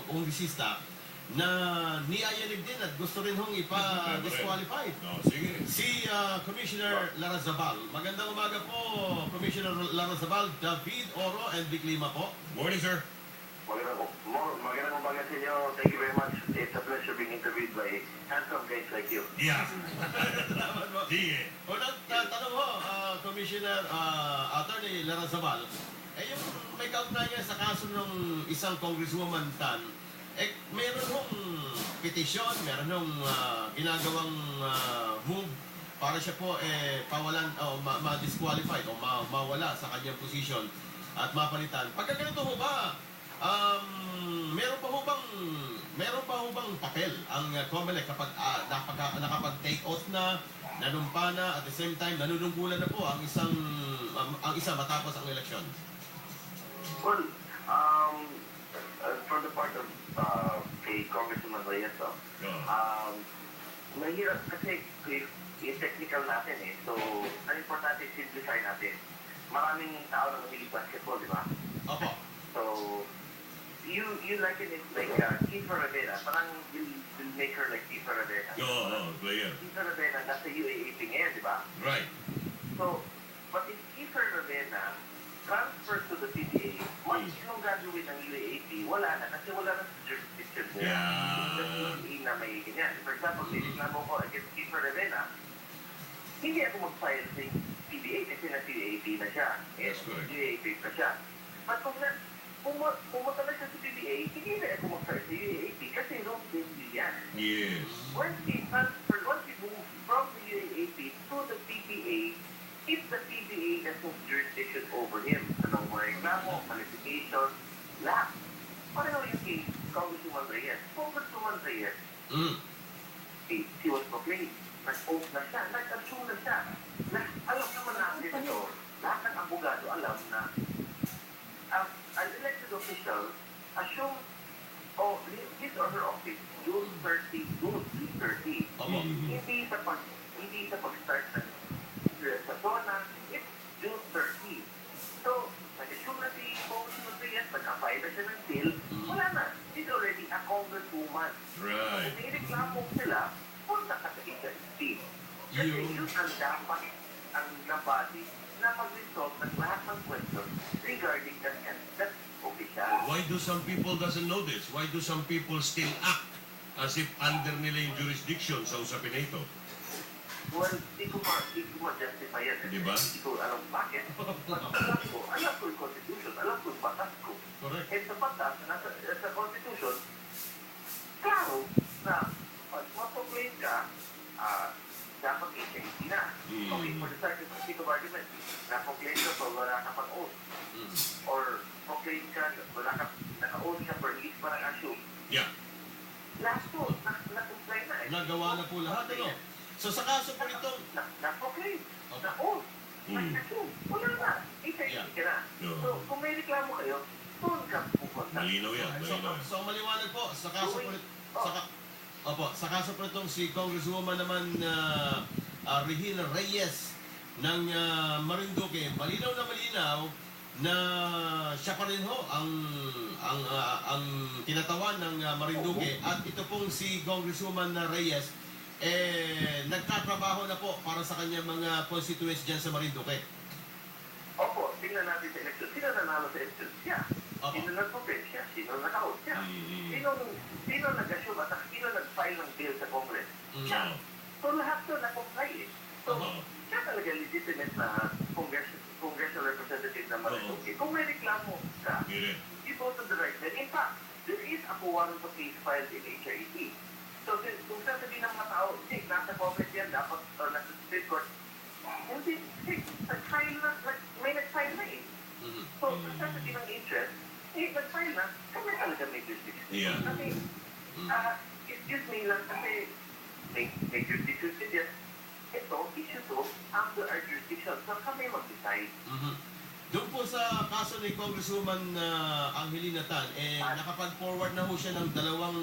kongresista na niayanig din at gusto rin hong ipa-disqualify. No, sige. Si Commissioner Larazabal. Magandang umaga po, Commissioner Larazabal, David Oro and Vic Lima po. Morning, sir. Magandang umaga sa inyo. Thank you very much. It's a pleasure being interviewed by handsome guys like you. Yeah. Salamat po. Sige. Unang tanong ho, Commissioner Attorney Larazabal, yung may kaugnayan sa kaso ng isang congresswoman Tan, meron hong petisyon, meron hong ginagawang move para siya po pawalan o ma-disqualified o mawala sa kanyang position at mapalitan. Pagka ganito ho ba, meron pa ho bang papel ang COMELEC kapag nakapag-take oath na, nanumpa na, at the same time nanunungkulan na po ang isa matapos ang eleksyon? Well, from the part of kay Congressman Reyes, mahirap kasi yung technical natin So, ang importante is simplify natin. Maraming tao na mahilig basketball, di ba? Opo. So, you liken it like Kiefer Rivera. Parang will make her like Kiefer Rivera. Player. Kiefer Rivera nasa UAAP ngayon, di ba? Right. So, but if Kiefer Rivera transfer to the PBA, once yung graduate ng UAAP, wala na kasi wala na sa jurisdiction mo. Yeah. Sa PBA na may ganyan. For example, reklamo ko against Kiefer Rivera, hindi ako mag-file sa PBA kasi na UAAP na siya. That's correct. UAAP na siya. But kung pumunta na siya sa PBA, hindi na ako mag-file sa UAAP kasi wrong thing yan. Yes. Once he moved from the UAAP to the PBA, if the PBA has no jurisdiction over him, anong mga reklamo, qualification, lahat. Pareho yung kay Congresswoman Reyes. Congresswoman Reyes, he was proclaimed. Nag-oath na siya, nag-assume na siya. Alam naman natin ito, lahat ng abogado alam na an elected official assume his or her office June 30. Hindi sa pag-start sa zona, it's June 30. So, nag-assume na si Congressman Reyes, nagka-file na siya ng bill, wala na. She's already a congresswoman. Right. Kung may reklamo sila, punta ka sa HRC. Kasi yun ang dapat ang nabati na mag-resolve ng lahat ng questions regarding that official. Why do some people doesn't know this? Why do some people still act as if under nila yung jurisdiction sa usapin na ito? Well, di ko ma-justify yan. Diba? Hindi ko alam bakit. Alam ko yung Constitution, alam ko yung batas ko. Correct. And sa batas, sa Constitution, klaro na pag ma-proclaim ka, dapat HIT na. Okay, for the sake of argument, na-proclaim ka so wala ka pang oath. Or proclaim ka, wala ka, naka-oath ka for least parang assume. Yeah. Lahat po, na-comply na Nagawa na po lahat, ano? So sa kaso po ito, na-proclaim, na-oath, na-assume, wala na. HIT ka na. So, kung may reklamo kayo, doon ka pupunta. Malinaw yan, malinaw yan. so maliwanag po, sa kaso po sa kaso po itong si Congresswoman naman Regina Reyes ng Marinduque, malinaw na siya pa rin ho ang tinatawan ng Marinduque, at ito pong si Congresswoman Reyes nagtatrabaho na po para sa kanyang mga constituents dyan sa Marinduque. Opo, tingnan natin sa election. Sino nanalo sa election? Siya. Opo. Sino nag-propel siya? Sino nag-out siya? Sino nag-assume at sino nag-file ng bill sa Congress? Siya. So lahat to na-comply So, siya talaga legitimate na congressional representative na Marinduque. Kung may reklamo ka, you go to the right then. In fact, there is a warrant of case filed in HRET. So, kung sasabihin ng mga tao, nasa Congress yan, dapat, or nasa Supreme Court, hindi, nag-file na, may nag-file na So, sasabihin ng interest, nag-file na, kami talaga may jurisdiction. Yeah. Kasi, excuse me lang, kasi may jurisdiction din. Ito, issue to, under our jurisdiction. So, kami mag-decide. Doon po sa kaso ni Congresswoman Angelina Tan, nakapag-forward na ho siya ng dalawang